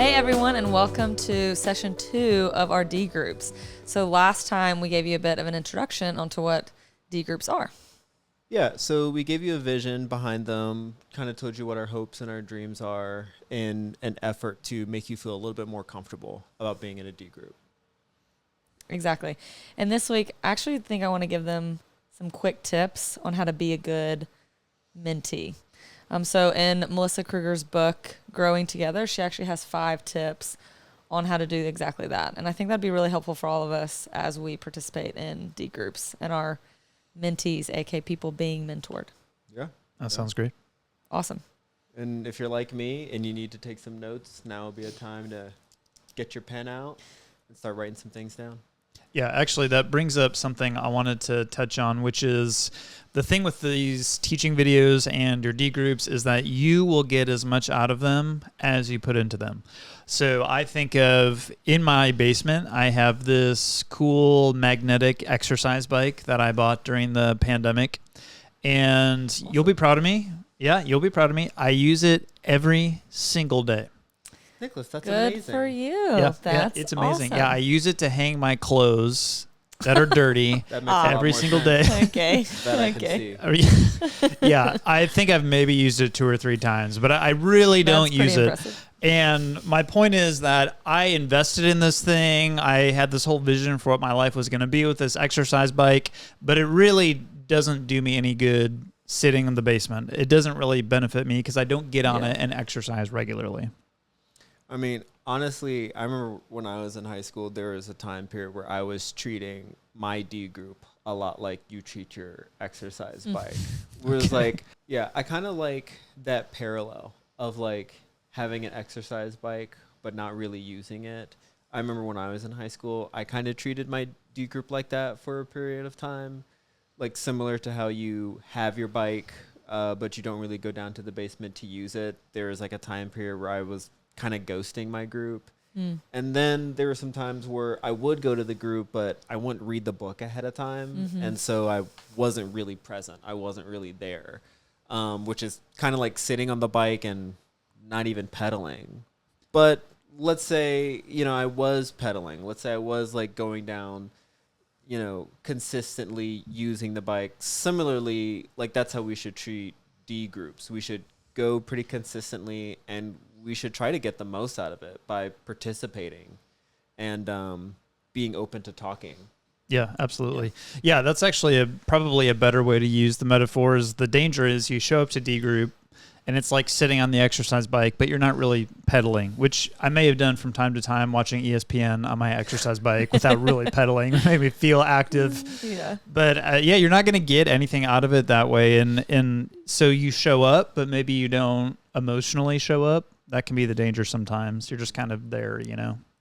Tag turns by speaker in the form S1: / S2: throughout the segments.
S1: Hey everyone, and welcome to session 2 of our D groups. So last time we gave you a bit of an introduction onto what D groups are.
S2: Yeah, so we gave you a vision behind them, kind of told you what our hopes and our dreams are in an effort to make you feel a little bit more comfortable about being in a D group.
S1: Exactly. And this week, I actually think I want to give them some quick tips on how to be a good mentee. So in Melissa Kruger's book, Growing Together, she actually has 5 tips on how to do exactly that. And I think that'd be really helpful for all of us as we participate in D groups and our mentees, aka people being mentored.
S2: Yeah.
S3: That sounds great.
S1: Awesome.
S2: And if you're like me and you need to take some notes, now would be a time to get your pen out and start writing some things down.
S3: Yeah, actually, that brings up something I wanted to touch on, which is the thing with these teaching videos and your D groups is that you will get as much out of them as you put into them. So I think of, in my basement, I have this cool magnetic exercise bike that I bought during the pandemic, and awesome. You'll be proud of me. Yeah, you'll be proud of me. I use it every single day.
S2: Nicholas, that's
S1: Good
S2: amazing.
S1: for you.
S3: Yeah,
S1: That's
S3: it's amazing.
S1: awesome.
S3: Yeah, I use it to hang my clothes that are dirty every single day.
S1: Okay.
S2: That I
S1: Okay.
S2: can see.
S3: Yeah, I think I've maybe used it 2 or 3 times, but I really don't use it.
S1: Impressive.
S3: And my point is that I invested in this thing. I had this whole vision for what my life was going to be with this exercise bike, but it really doesn't do me any good sitting in the basement. It doesn't really benefit me because I don't get on it and exercise regularly.
S2: I mean, honestly, I remember when I was in high school, there was a time period where I was treating my D group a lot like you treat your exercise bike. Where it's like, yeah, I kind of like that parallel of like having an exercise bike, but not really using it. I remember when I was in high school, I kind of treated my D group like that for a period of time, like similar to how you have your bike, but you don't really go down to the basement to use it. There was like a time period where I was kind of ghosting my group. And then there were some times where I would go to the group, but I wouldn't read the book ahead of time. And so I wasn't really present. I wasn't really there, which is kind of like sitting on the bike and not even pedaling. But let's say, I was pedaling. Let's say I was like going down, consistently using the bike. Similarly, like that's how we should treat D groups. We should go pretty consistently, and we should try to get the most out of it by participating and being open to talking.
S3: Yeah, absolutely. Yeah, that's actually probably a better way to use the metaphors. The danger is you show up to D group and it's like sitting on the exercise bike, but you're not really pedaling, which I may have done from time to time watching ESPN on my exercise bike without really pedaling. It made me feel active.
S1: Yeah.
S3: But you're not going to get anything out of it that way. And so you show up, but maybe you don't emotionally show up. That can be the danger sometimes. You're just kind of there,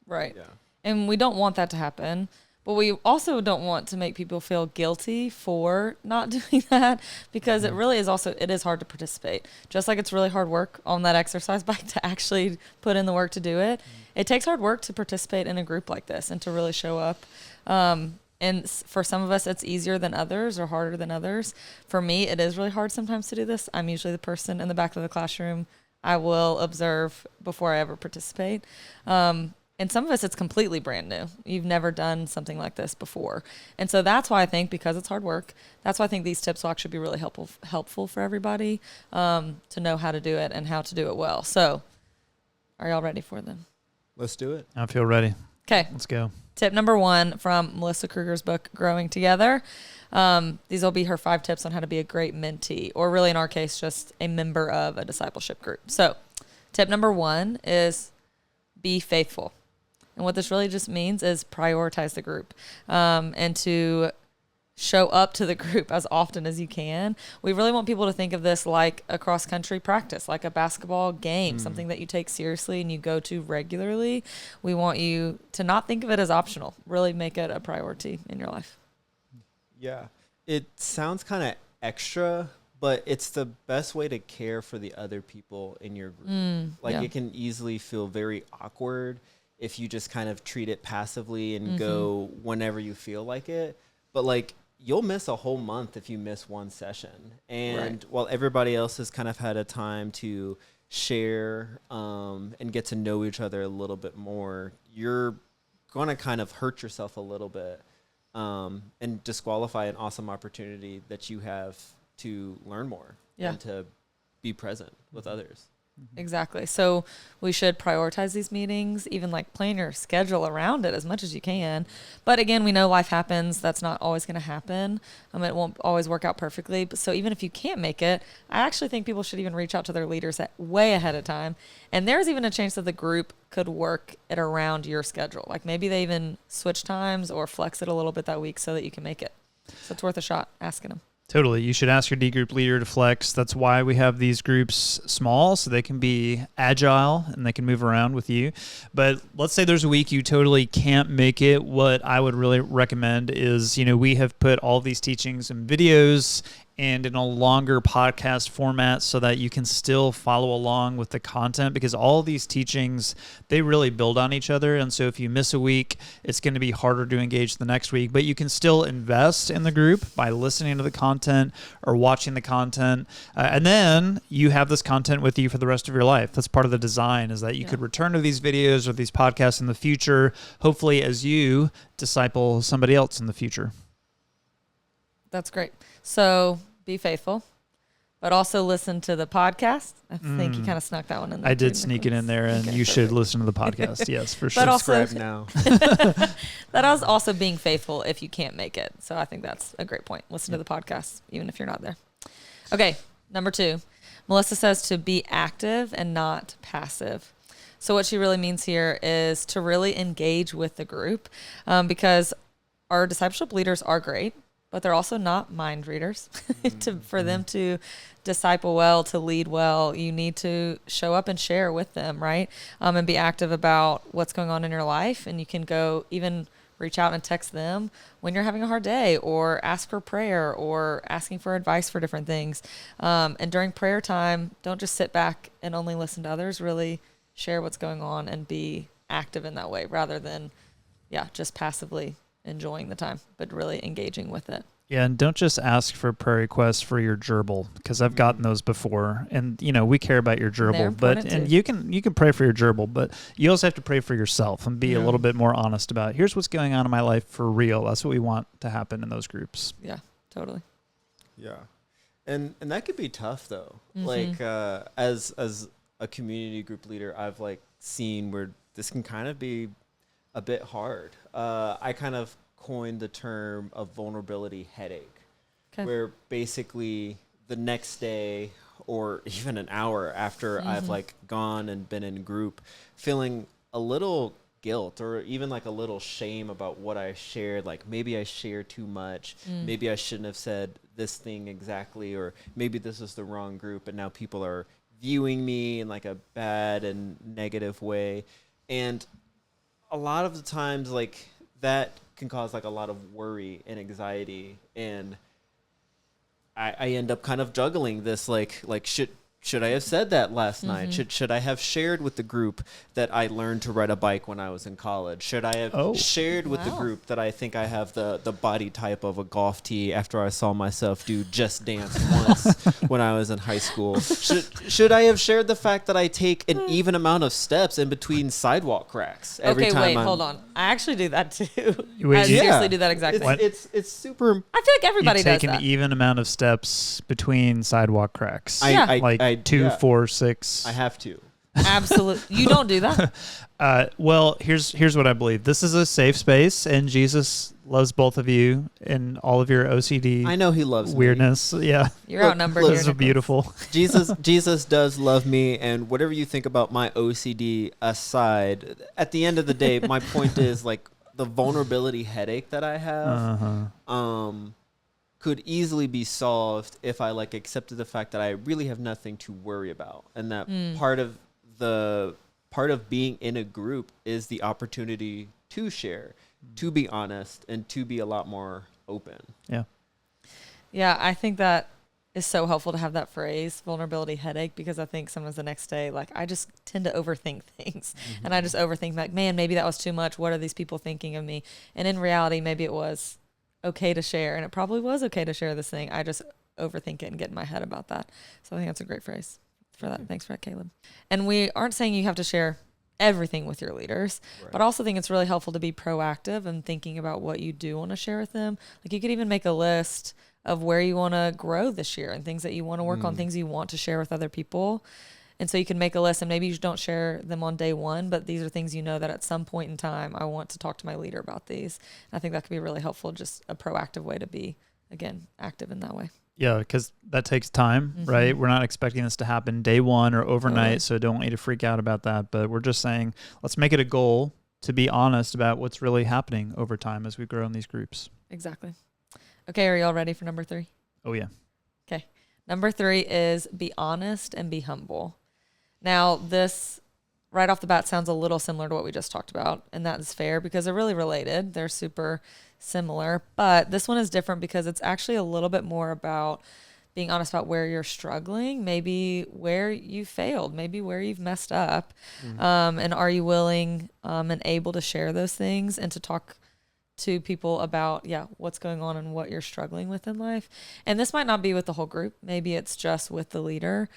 S1: Right.
S2: Yeah.
S1: And we don't want that to happen. But we also don't want to make people feel guilty for not doing that, because it really is it is hard to participate. Just like it's really hard work on that exercise bike to actually put in the work to do it. It takes hard work to participate in a group like this and to really show up. And for some of us, it's easier than others or harder than others. For me, it is really hard sometimes to do this. I'm usually the person in the back of the classroom. I will observe before I ever participate. And some of us, it's completely brand new. You've never done something like this before. And so that's why I think, because it's hard work, that's why I think these tips will actually be really helpful for everybody to know how to do it and how to do it well. So are y'all ready for them?
S2: Let's do it.
S3: I feel ready.
S1: Okay.
S3: Let's go.
S1: Tip number 1 from Melissa Kruger's book, Growing Together. These will be her 5 tips on how to be a great mentee, or really in our case, just a member of a discipleship group. So tip number 1 is be faithful. And what this really just means is prioritize the group and to show up to the group as often as you can. We really want people to think of this like a cross-country practice, like a basketball game, something that you take seriously and you go to regularly. We want you to not think of it as optional. Really make it a priority in your life.
S2: Yeah. It sounds kind of extra, but it's the best way to care for the other people in your group. It can easily feel very awkward if you just kind of treat it passively and go whenever you feel like it. But like, you'll miss a whole month if you miss one session. And while everybody else has kind of had a time to share and get to know each other a little bit more, you're going to kind of hurt yourself a little bit and disqualify an awesome opportunity that you have to learn more and to be present with others.
S1: Exactly. So we should prioritize these meetings, even like plan your schedule around it as much as you can. But again, we know life happens. That's not always going to happen. It won't always work out perfectly. But so even if you can't make it, I actually think people should even reach out to their leaders way ahead of time. And there's even a chance that the group could work it around your schedule. Like maybe they even switch times or flex it a little bit that week so that you can make it. So it's worth a shot asking them.
S3: Totally. You should ask your D group leader to flex. That's why we have these groups small, so they can be agile and they can move around with you. But let's say there's a week you totally can't make it. What I would really recommend is, we have put all these teachings and videos and in a longer podcast format so that you can still follow along with the content, because all these teachings, they really build on each other. And so if you miss a week, it's going to be harder to engage the next week, but you can still invest in the group by listening to the content or watching the content. And then you have this content with you for the rest of your life. That's part of the design, is that you could return to these videos or these podcasts in the future, hopefully as you disciple somebody else in the future.
S1: That's great. So be faithful, but also listen to the podcast. I think you kind of snuck that one in there.
S3: I did sneak it in there, and you should listen to the podcast. Yes, for sure.
S1: But also,
S2: Subscribe now.
S1: that is also being faithful if you can't make it. So I think that's a great point. Listen to the podcast, even if you're not there. Okay, number 2. Melissa says to be active and not passive. So what she really means here is to really engage with the group, because our discipleship leaders are great, but they're also not mind readers. For them to disciple well, to lead well, you need to show up and share with them, right? And be active about what's going on in your life. And you can go even reach out and text them when you're having a hard day, or ask for prayer, or asking for advice for different things. And during prayer time, don't just sit back and only listen to others. Really share what's going on and be active in that way, rather than, just passively enjoying the time, but really engaging with it.
S3: Yeah, and don't just ask for prayer requests for your gerbil, because I've gotten those before, and we care about your gerbil, and you can pray for your gerbil, but you also have to pray for yourself and be a little bit more honest about, here's what's going on in my life for real. That's what we want to happen in those groups.
S1: Yeah, totally.
S2: Yeah, and that could be tough though. Like as a community group leader, I've seen where this can kind of be a bit hard. I kind of coined the term of vulnerability headache, where basically the next day or even an hour after I've gone and been in group, feeling a little guilt or even a little shame about what I shared. Like maybe I shared too much. Maybe I shouldn't have said this thing exactly, or maybe this is the wrong group and now people are viewing me in a bad and negative way. And a lot of the times that can cause a lot of worry and anxiety, and I end up kind of juggling this should I have said that last night? Should I have shared with the group that I learned to ride a bike when I was in college? Should I have shared with the group that I think I have the body type of a golf tee after I saw myself do Just Dance once when I was in high school? Should I have shared the fact that I take an even amount of steps in between sidewalk cracks every time?
S1: Hold on. I actually do that too.
S3: Wait,
S1: I seriously do that exactly.
S2: It's super.
S1: I feel like everybody does
S3: that. You take an even amount of steps between sidewalk cracks.
S2: I
S3: 2, 4, 6.
S2: I have to.
S1: Absolutely. You don't do that?
S3: Well, here's what I believe. This is a safe space, and Jesus loves both of you and all of your OCD.
S2: I know he loves
S3: weirdness.
S2: Me.
S3: Yeah,
S1: you're outnumbered.
S3: This is beautiful.
S2: Jesus does love me, and whatever you think about my OCD aside, at the end of the day, my point is the vulnerability headache that I have. Could easily be solved if I accepted the fact that I really have nothing to worry about, and that part of being in a group is the opportunity to share, to be honest, and to be a lot more open.
S1: Yeah, I think that is so helpful to have that phrase, vulnerability headache, because I think sometimes the next day, I just tend to overthink things, and I just overthink man, maybe that was too much. What are these people thinking of me? And in reality, maybe it was okay to share, and it probably was okay to share this thing. I just overthink it and get in my head about that. So I think that's a great phrase. for that. Thanks for that, Caleb. And we aren't saying you have to share everything with your leaders,
S2: Right.
S1: but I also think it's really helpful to be proactive and thinking about what you do want to share with them. Like, you could even make a list of where you want to grow this year and things that you want to work on, things you want to share with other people. And so you can make a list, and maybe you don't share them on day one, but these are things you know that at some point in time, I want to talk to my leader about these. And I think that could be really helpful, just a proactive way to be, again, active in that way.
S3: Yeah, because that takes time, right? We're not expecting this to happen day one or overnight, so don't want you to freak out about that. But we're just saying, let's make it a goal to be honest about what's really happening over time as we grow in these groups.
S1: Exactly. Okay, are y'all ready for number 3?
S3: Oh, yeah.
S1: Okay. Number 3 is be honest and be humble. Now, this right off the bat sounds a little similar to what we just talked about, and that is fair because they're really related. They're super similar, but this one is different because it's actually a little bit more about being honest about where you're struggling, maybe where you failed, maybe where you've messed up, and are you willing and able to share those things and to talk to people about, what's going on and what you're struggling with in life. And this might not be with the whole group. Maybe it's just with the leader.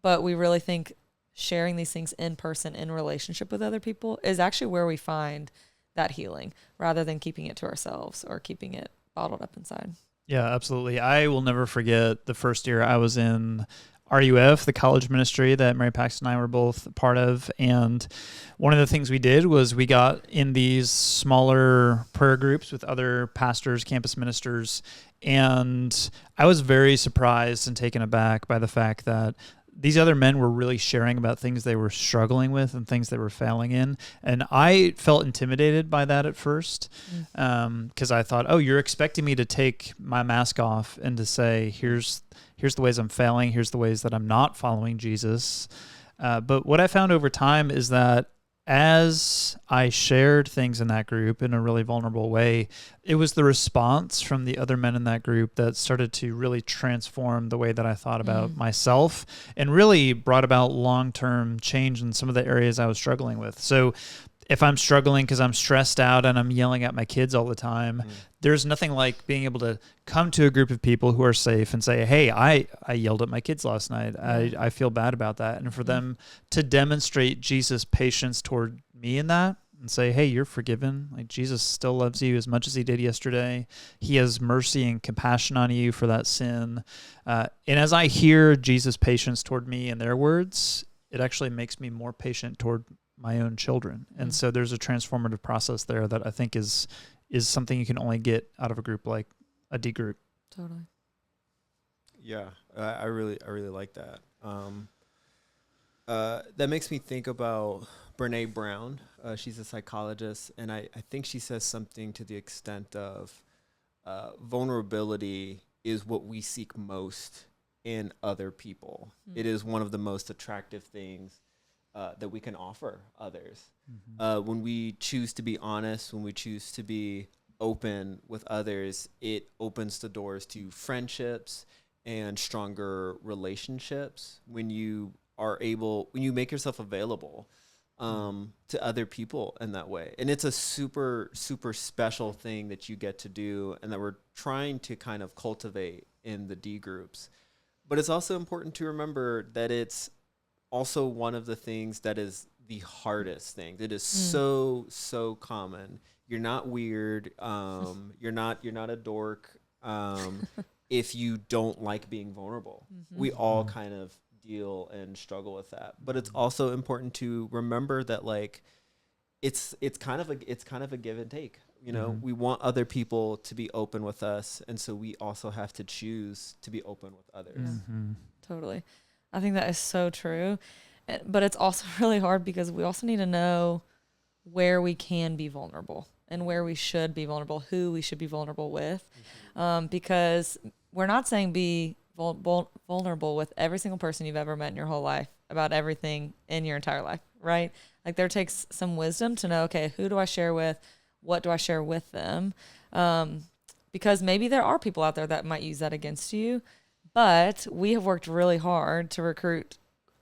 S1: But we really think sharing these things in person, in relationship with other people, is actually where we find that healing rather than keeping it to ourselves or keeping it bottled up inside.
S3: Yeah, absolutely. I will never forget the first year I was in RUF, the college ministry that Mary Paxton and I were both part of. And one of the things we did was we got in these smaller prayer groups with other pastors, campus ministers. And I was very surprised and taken aback by the fact that these other men were really sharing about things they were struggling with and things they were failing in. And I felt intimidated by that at first because I thought, oh, you're expecting me to take my mask off and to say, here's the ways I'm failing. Here's the ways that I'm not following Jesus. But what I found over time is that as I shared things in that group in a really vulnerable way, it was the response from the other men in that group that started to really transform the way that I thought about myself and really brought about long-term change in some of the areas I was struggling with. So if I'm struggling because I'm stressed out and I'm yelling at my kids all the time, there's nothing like being able to come to a group of people who are safe and say, hey, I yelled at my kids last night. I feel bad about that. And for them to demonstrate Jesus' patience toward me in that and say, hey, you're forgiven. Like, Jesus still loves you as much as he did yesterday. He has mercy and compassion on you for that sin. And as I hear Jesus' patience toward me in their words, it actually makes me more patient toward my own children. And so there's a transformative process there that I think is something you can only get out of a group like a D group.
S1: Totally.
S2: Yeah, I really like that. That makes me think about Brene Brown. She's a psychologist, and I think she says something to the extent of vulnerability is what we seek most in other people. It is one of the most attractive things that we can offer others. When we choose to be honest, when we choose to be open with others, it opens the doors to friendships and stronger relationships. When you make yourself available to other people in that way. And it's a super, super special thing that you get to do and that we're trying to kind of cultivate in the D groups. But it's also important to remember that it's also one of the things that is the hardest thing. It is so common. You're not weird. You're not a dork. If you don't like being vulnerable, we all kind of deal and struggle with that. But it's also important to remember that, like, it's kind of a give and take. You know, we want other people to be open with us, and so we also have to choose to be open with others.
S1: Totally. I think that is so true. But it's also really hard because we also need to know where we can be vulnerable and where we should be vulnerable, who we should be vulnerable with. Because we're not saying be vulnerable with every single person you've ever met in your whole life about everything in your entire life, right? Like, there takes some wisdom to know, okay, who do I share with? What do I share with them? Because maybe there are people out there that might use that against you. But we have worked really hard to recruit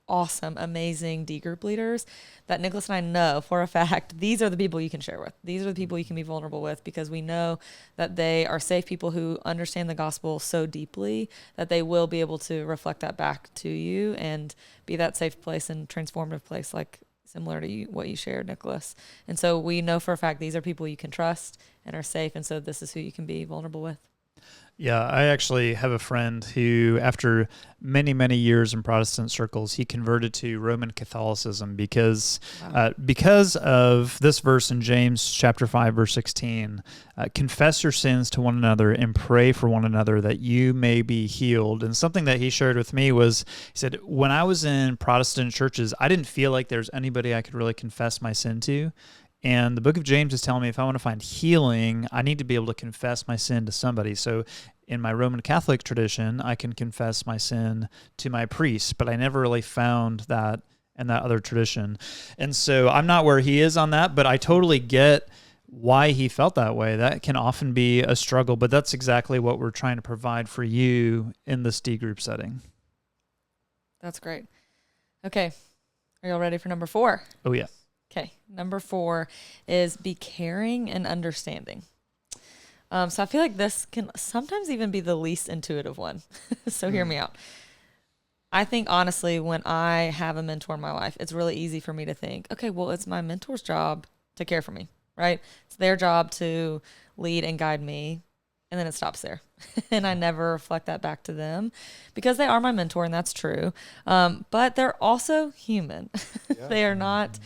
S1: awesome, amazing D group leaders that Nicholas and I know for a fact, these are the people you can share with. These are the people you can be vulnerable with, because we know that they are safe people who understand the gospel so deeply that they will be able to reflect that back to you and be that safe place and transformative place, like similar to what you shared, Nicholas. And so we know for a fact these are people you can trust and are safe. And so this is who you can be vulnerable with.
S3: Yeah, I actually have a friend who, after many, many years in Protestant circles, he converted to Roman Catholicism because of this verse in James chapter 5, verse 16. Confess your sins to one another and pray for one another that you may be healed. And something that he shared with me was, he said, when I was in Protestant churches, I didn't feel like there's anybody I could really confess my sin to. And the book of James is telling me if I want to find healing, I need to be able to confess my sin to somebody. So in my Roman Catholic tradition, I can confess my sin to my priest, but I never really found that in that other tradition. And so I'm not where he is on that, but I totally get why he felt that way. That can often be a struggle, but that's exactly what we're trying to provide for you in this D group setting.
S1: That's great. Okay. Are y'all ready for number 4?
S3: Oh, yeah.
S1: Okay, number 4 is be caring and understanding. So I feel like this can sometimes even be the least intuitive one. So hear me out. I think, honestly, when I have a mentor in my life, it's really easy for me to think, okay, well, it's my mentor's job to care for me, right? It's their job to lead and guide me. And then it stops there. And I never reflect that back to them because they are my mentor, and that's true. But they're also human. Yeah. They are not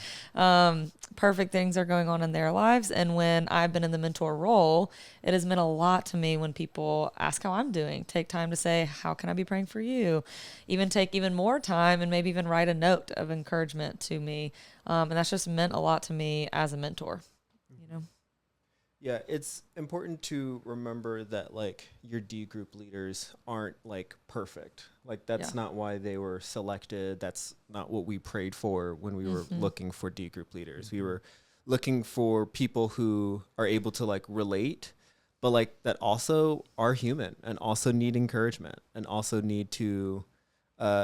S1: perfect. Things are going on in their lives. And when I've been in the mentor role, it has meant a lot to me when people ask how I'm doing. Take time to say, how can I be praying for you? Even take even more time and maybe even write a note of encouragement to me. And that's just meant a lot to me as a mentor, you know?
S2: Yeah, it's important to remember that, like, your D group leaders aren't, like, perfect. Like, that's not why they were selected. That's not what we prayed for when we were looking for D group leaders. We were looking for people who are able to, like, relate, but, like, that also are human and also need encouragement and also need to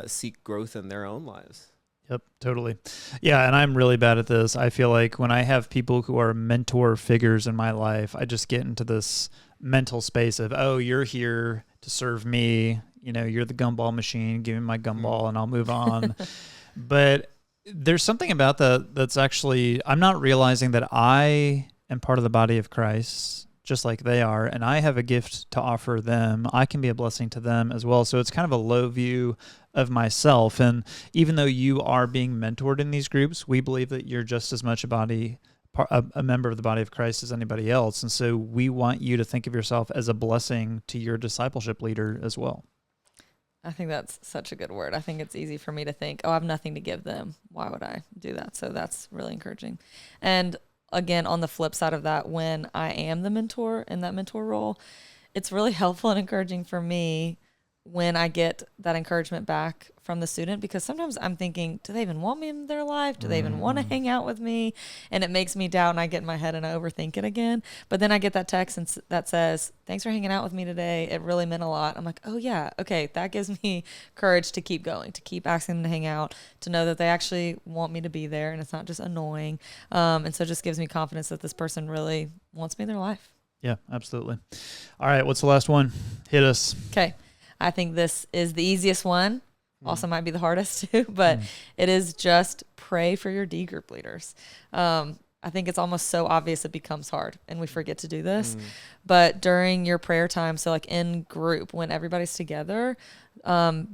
S2: seek growth in their own lives.
S3: Yep, totally. Yeah, and I'm really bad at this. I feel like when I have people who are mentor figures in my life, I just get into this mental space of, oh, you're here to serve me. You know, you're the gumball machine. Give me my gumball and I'll move on. But there's something about that that's actually, I'm not realizing that I am part of the body of Christ, just like they are, and I have a gift to offer them. I can be a blessing to them as well. So it's kind of a low view of myself. And even though you are being mentored in these groups, we believe that you're just as much a member of the body of Christ as anybody else. And so we want you to think of yourself as a blessing to your discipleship leader as well.
S1: I think that's such a good word. I think it's easy for me to think, oh, I have nothing to give them. Why would I do that? So that's really encouraging. And again, on the flip side of that, when I am the mentor in that mentor role, it's really helpful and encouraging for me when I get that encouragement back from the student, because sometimes I'm thinking, do they even want me in their life? Do they even want to hang out with me? And it makes me doubt, and I get in my head and I overthink it again. But then I get that text that says, thanks for hanging out with me today. It really meant a lot. I'm like, oh yeah, okay. That gives me courage to keep going, to keep asking them to hang out, to know that they actually want me to be there and it's not just annoying. And so it just gives me confidence that this person really wants me in their life.
S3: Yeah, absolutely. All right, what's the last one? Hit us.
S1: Okay. I think this is the easiest one. Also might be the hardest too, but it is just pray for your D group leaders. I think it's almost so obvious it becomes hard and we forget to do this. But during your prayer time, so like in group, when everybody's together,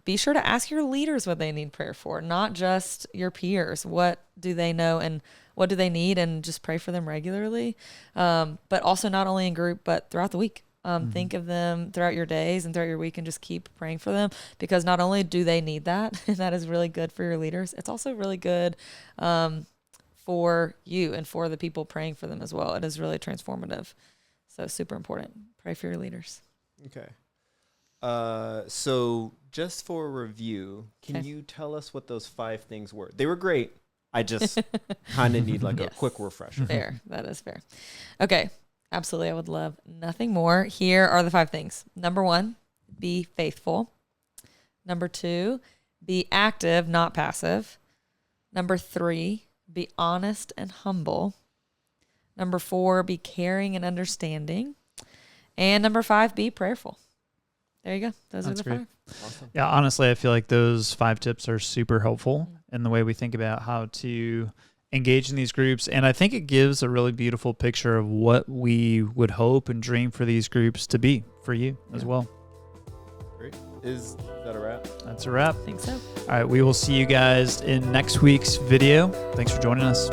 S1: be sure to ask your leaders what they need prayer for, not just your peers. What do they know and what do they need? And just pray for them regularly. But also not only in group, but throughout the week. Think of them throughout your days and throughout your week and just keep praying for them, because not only do they need that, and that is really good for your leaders, it's also really good for you and for the people praying for them as well. It is really transformative. So super important. Pray for your leaders.
S2: Okay. So just for review, can you tell us what those 5 things were? They were great. I just kind of need like a quick refresher.
S1: Fair. That is fair. Okay. Absolutely. I would love nothing more. Here are the 5 things. Number 1, be faithful. Number 2, be active, not passive. Number 3, be honest and humble. Number 4, be caring and understanding. And number 5, be prayerful. There you go. Those
S3: That's
S1: are the
S3: great.
S1: 5.
S2: Awesome.
S3: Yeah, honestly, I feel like those 5 tips are super helpful in the way we think about how to engage in these groups. And I think it gives a really beautiful picture of what we would hope and dream for these groups to be for you as well.
S2: Great. Is that a wrap?
S3: That's a wrap.
S1: I think so.
S3: All right, we will see you guys in next week's video. Thanks for joining us.